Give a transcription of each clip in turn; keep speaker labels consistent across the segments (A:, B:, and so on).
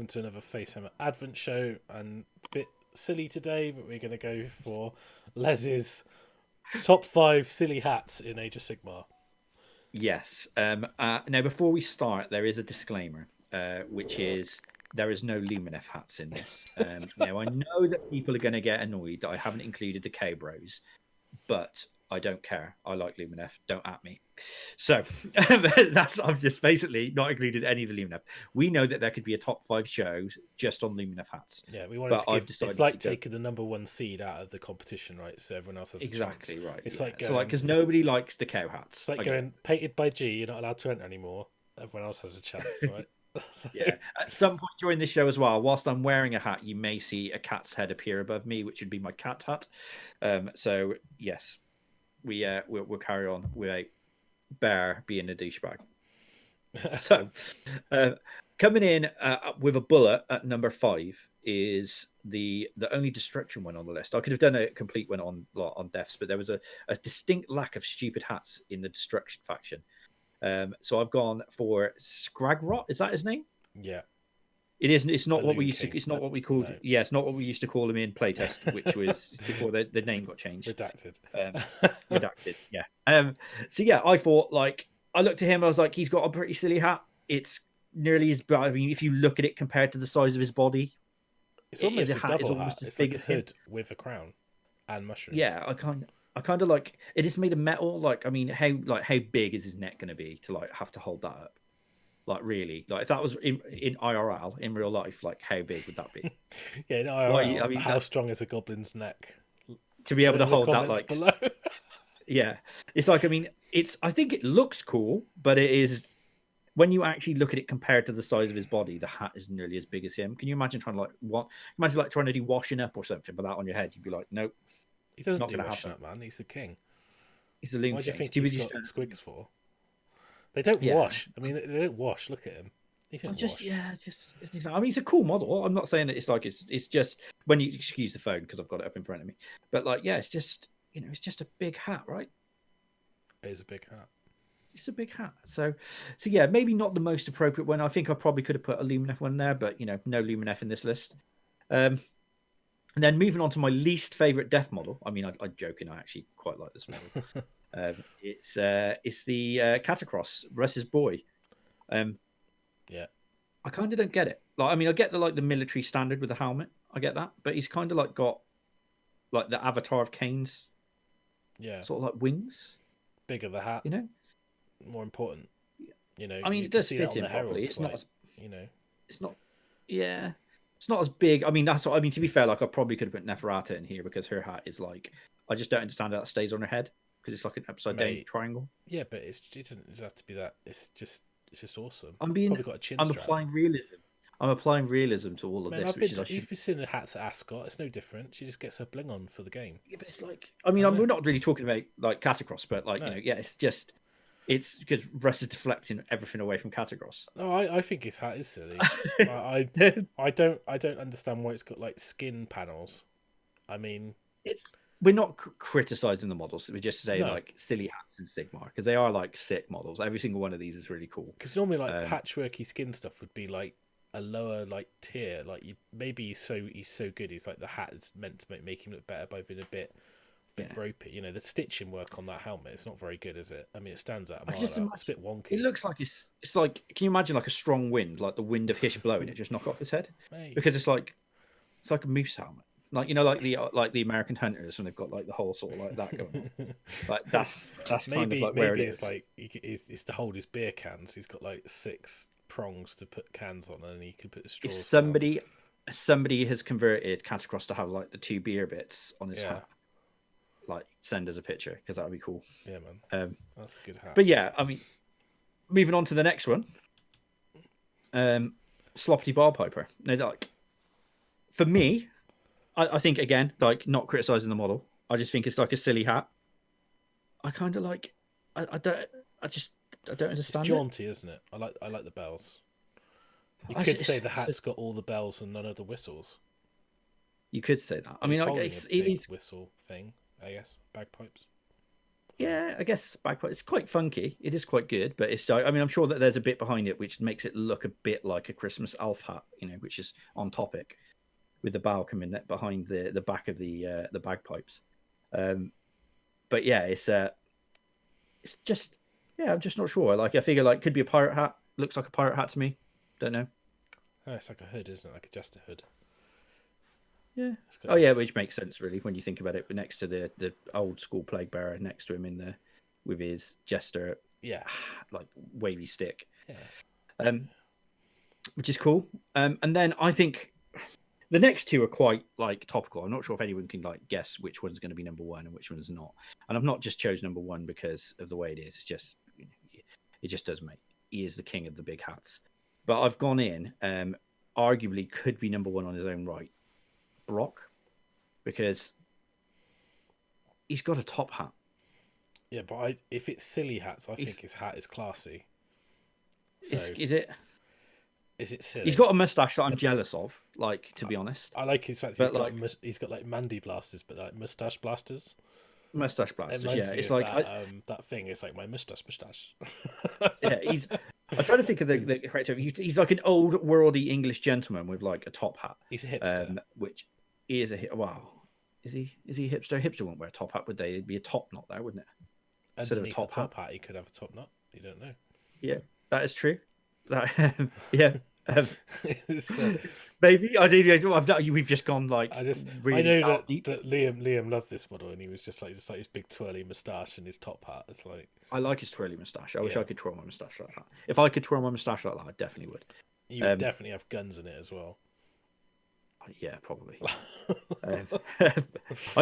A: welcome to another Facehammer Advent show. And a bit silly today, but we're going to go for Les's top 5 silly hats in Age of Sigmar.
B: Yes. Now, before we start, there is a disclaimer, which is there is no Luminef hats in this. Now, I know that people are going to get annoyed that I haven't included the Cowbros, but I don't care. I like Luminef. Don't at me. So I've just basically not included any of the Luminef. We know that there could be a top 5 shows just on Luminef hats.
A: Yeah, we wanted
B: but
A: to
B: I've
A: give.
B: decided
A: It's like
B: to go...
A: taking the number 1 seed out of the competition, right? So everyone else has a
B: exactly
A: chance.
B: right.
A: It's
B: yeah.
A: like going,
B: so because nobody likes the cow hats.
A: It's like going painted by G. You're not allowed to enter anymore. Everyone else has a chance, right? So...
B: Yeah. At some point during this show as well, whilst I'm wearing a hat, you may see a cat's head appear above me, which would be my cat hat. So yes, we'll carry on without Bear being a douchebag. So coming in with a bullet at number 5 is the only destruction one on the list. I could have done a complete one on deaths, but there was a distinct lack of stupid hats in the destruction faction. So I've gone for Scragrot. Is that his name?
A: Yeah.
B: It isn't. It's not
A: Balloon
B: what we used
A: King.
B: to. It's not what we called.
A: No.
B: Yeah, it's not what we used to call him in playtest, which was before the name got changed.
A: Redacted.
B: Redacted. Yeah. So yeah, I thought I looked at him. I was like, he's got a pretty silly hat. It's nearly as. I mean, if you look at it compared to the size of his body,
A: it's almost a double hat.
B: Almost
A: It's like a hood with a crown and mushrooms.
B: Yeah, I kind of like it. Is made of metal. I mean, how big is his neck going to be to have to hold that up? Really, if that was in IRL, in real life, how big would that be?
A: Yeah, in IRL, I mean, how strong is a goblin's neck
B: to be able to hold that?
A: Below.
B: Yeah, it's I mean, I think it looks cool, but it is when you actually look at it compared to the size of his body, the hat is nearly as big as him. Can you imagine trying to do washing up or something with that on your head? You'd be like, nope.
A: He doesn't do washing up, man. He's the king.
B: He's the loon.
A: Why do you think he's got squigs for? They don't wash. I mean, they don't wash. Look at him. He didn't wash.
B: Yeah, I mean, it's a cool model. I'm not saying that it's just when you excuse the phone because I've got it up in front of me. But it's just it's just a big hat, right?
A: It is a big hat.
B: It's a big hat. So yeah, maybe not the most appropriate one. I think I probably could have put a Luminef one there, but no Luminef in this list. And then moving on to my least favorite death model. I mean, I'm joking. I actually quite like this model. It's the Catacross versus Boy.
A: Yeah,
B: I kind of don't get it. I mean, I get the military standard with the helmet. I get that, but he's kind of got the Avatar of Kane's.
A: Yeah,
B: sort of wings.
A: Bigger the hat. More important.
B: I mean, it does fit him properly. It's not as It's not. Yeah. It's not as big. I mean, that's what I mean. To be fair, I probably could have put Neferata in here because her hat is I just don't understand how that stays on her head because it's like an upside down triangle.
A: Yeah, but it doesn't have to be that. It's just awesome.
B: I'm applying realism to all of this.
A: You've been seeing the hats at Ascot. It's no different. She just gets her bling on for the game.
B: Yeah, but it's we're not really talking about Catacross, but it's because Russ is deflecting everything away from Catacross.
A: No, I think his hat is silly. I don't understand why it's got skin panels. I mean,
B: we're not criticizing the models. We just say silly hats in Sigmar because they are sick models. Every single one of these is really cool.
A: Because normally patchworky skin stuff would be a lower tier. Maybe he's so good. He's the hat is meant to make him look better by being a bit ropey. The stitching work on that helmet, it's not very good, is it? I mean, it stands out. It's a bit wonky.
B: It looks like it's can you imagine a strong wind, like the wind of Hish blowing it, just knock off his head?
A: Mate.
B: Because it's like a moose helmet. The American hunters when they've got the whole sort of that going on. That's
A: maybe
B: kind of where
A: maybe
B: it is.
A: it's to hold his beer cans. He's got 6 prongs to put cans on, and he can put the straws.
B: If somebody has converted Catacross to have the 2 beer bits on his hat, send us a picture because that would be cool.
A: Yeah, man. That's a good hat.
B: But yeah, I mean, moving on to the next one, Sloppity Bar Piper. Now, for me, I think again, not criticizing the model. I just think it's a silly hat. I kind of I don't understand.
A: It's jaunty, isn't it? I like the bells. You could say the hat's got all the bells and none of the whistles.
B: You could say that. I mean,
A: it's a big whistle thing, I guess. Bagpipes.
B: Yeah, I guess bagpipe. It's quite funky. It is quite good, but it's. I mean, I'm sure that there's a bit behind it which makes it look a bit like a Christmas elf hat, which is on topic, with the bow coming behind the back of the bagpipes. But yeah, it's just I'm just not sure. Like I figure like could be a pirate hat. Looks like a pirate hat to me. Don't know.
A: Oh, it's like a hood, isn't it? Like a jester hood.
B: Yeah. Oh
A: this...
B: yeah, which makes sense really when you think about it. Next to the old school plague bearer next to him in the with his jester, like wavy stick.
A: Yeah.
B: Which is cool. And then I think the next two are quite like topical. I'm not sure if anyone can like guess which one's going to be number one and which one's not. And I've not just chose number one because of the way it is. It's just it just does make he is the king of the big hats. But I've gone in, arguably could be number one on his own right, Brock, because he's got a top hat.
A: Yeah, but if it's silly hats, I think his hat is classy. So,
B: is it?
A: Is it silly?
B: He's got a mustache that I'm jealous of. Like to be honest,
A: I like his fact he's got like Mandy blasters, but like mustache blasters.
B: Mustache blasters. Yeah, it's like
A: that thing. It's like my mustache.
B: Yeah, he's. I'm trying to think of the correct term. He's like an old worldy English gentleman with like a top hat.
A: He's a hipster.
B: Which he is a wow. Is he a hipster? A hipster wouldn't wear a top hat, would they? It'd be a top knot there, wouldn't it?
A: Instead of a top hat, he could have a top knot. You don't know.
B: Yeah, that is true. Yeah. Maybe I did. We've just gone like.
A: I know that Liam loved this model, and he was just like his big twirly moustache and his top hat. It's like
B: I like his twirly moustache. I wish I could twirl my moustache like that. If I could twirl my moustache like that, I definitely would.
A: You would definitely have guns in it as well.
B: Yeah, probably. I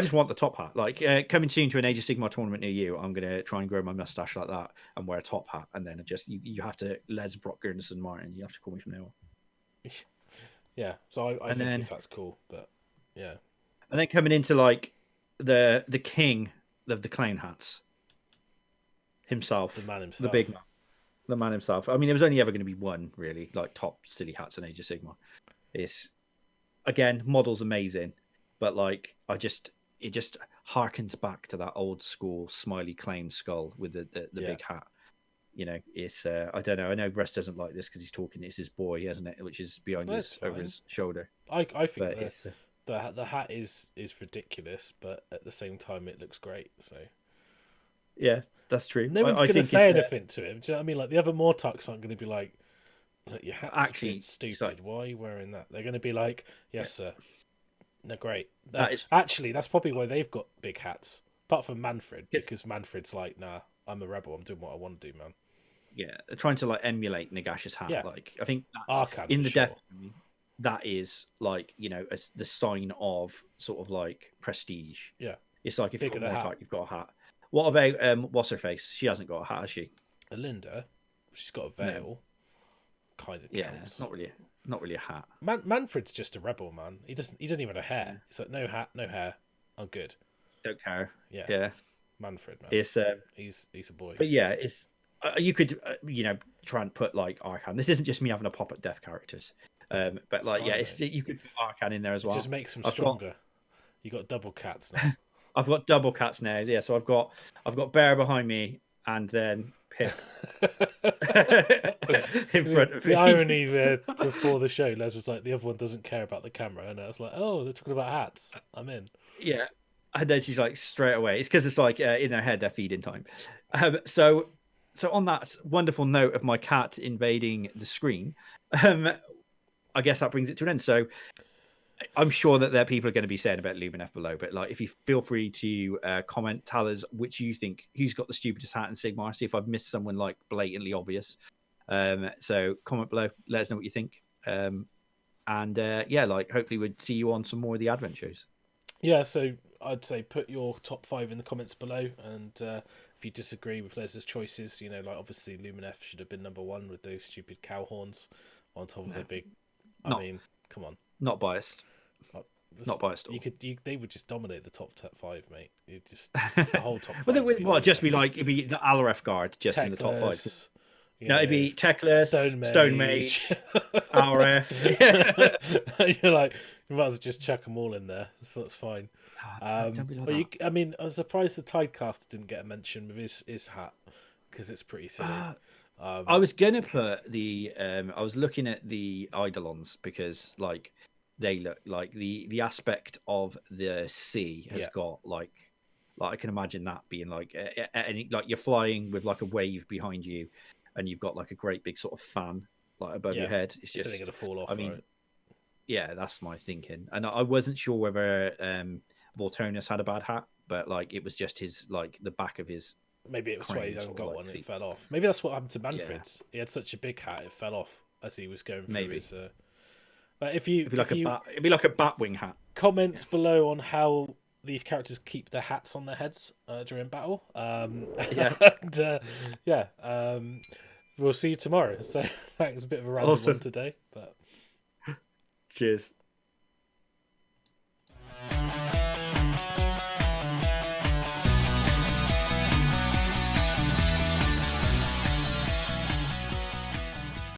B: just want the top hat. Like coming soon to an Age of Sigmar tournament near you, I'm gonna try and grow my mustache like that and wear a top hat, and then you have to Les Brock Gurnison Martin. You have to call me from now on.
A: Yeah, so I think that's cool, but yeah.
B: And then coming into like the king of the clown hats himself,
A: the man himself,
B: the big man, the man himself. I mean, there was only ever going to be one really, like top silly hats in Age of Sigmar. It's again, model's amazing, but like it just harkens back to that old school smiley clown skull with the big hat. It's I don't know. I know Russ doesn't like this because he's talking. It's his boy, isn't it? Which is behind over his shoulder.
A: I think the hat is ridiculous, but at the same time, it looks great. So
B: yeah, that's true.
A: No one's going to say anything to him. Do you know what I mean? Like the other Mortarks aren't going to be like your hat's actually stupid. Like, why are you wearing that? They're going to be like, yes, sir. They're great. Actually, that's probably why they've got big hats. Apart from Manfred, because Manfred's like, nah, I'm a rebel. I'm doing what I want to do, man.
B: Yeah, they're trying to like emulate Nagash's hat.
A: Yeah.
B: Like I think that's in the depth. That is like the sign of sort of like prestige.
A: Yeah,
B: it's like if you've got Mortark, you've got a hat. What about what's her face? She hasn't got a hat, has she?
A: Alinda, she's got a veil. No. Kind of.
B: Yeah, it's not really a hat.
A: Manfred's just a rebel, man. He doesn't even have a hair. It's like no hat, no hair. I'm good.
B: Don't care.
A: Yeah. Manfred, man.
B: It's
A: he's a boy.
B: But yeah, it's you could try and put like Arcan. This isn't just me having a pop at deaf characters. But like you could put Arcan in there as well.
A: Just makes them stronger. You got double cats now.
B: I've got double cats now. Yeah, so I've got Bear behind me and then Pip in front of me.
A: The irony there before the show, Les was like, the other one doesn't care about the camera, and I was like, oh, they're talking about hats. I'm in.
B: Yeah, and then she's like, straight away. It's because it's like in their head they're feeding time. So on that wonderful note of my cat invading the screen, I guess that brings it to an end. So I'm sure that there are people are going to be saying about Luminef below, but like, if you feel free to comment, tell us which you think who's got the stupidest hat in Sigmar. See if I've missed someone like blatantly obvious. So comment below, let us know what you think. Like hopefully we'd see you on some more of the Advent shows.
A: Yeah, so I'd say put your top 5 in the comments below, and if you disagree with Les's choices, like obviously Luminef should have been number 1 with those stupid cow horns on top of the big. I mean, come on.
B: Not biased. Not biased.
A: They would just dominate the top 5, mate. You just the whole top 5.
B: Well, just be like it'd be the Alaref guard just in the top 5. It'd be Techless, Stone Mage, RF.
A: You're like, you might as well just chuck them all in there. So that's fine.
B: Don't be like
A: Or
B: that.
A: I mean, I'm surprised the Tidecaster didn't get a mention with his hat because it's pretty silly.
B: I was gonna put the I was looking at the Eidolons because like they look like the aspect of the sea has got like I can imagine that being like like you're flying with like a wave behind you, and you've got like a great big sort of fan like above your head. It's
A: so
B: just
A: they're gonna fall off.
B: I mean,
A: right?
B: yeah, that's my thinking, and I wasn't sure whether Volturnus had a bad hat, but like it was just his like the back of his
A: Maybe it was why he
B: crane
A: hadn't
B: sort of
A: got
B: like
A: one and it
B: seat.
A: fell off. Maybe that's what happened to
B: Yeah,
A: Manfred. He had such a big hat, it fell off as he was going through
B: maybe
A: his. But if you
B: it'd be like a batwing hat.
A: comments below on how these characters keep their hats on their heads during battle,
B: Yeah,
A: and we'll see you tomorrow. So that was a bit of a random one
B: awesome.
A: today, but
B: Cheers.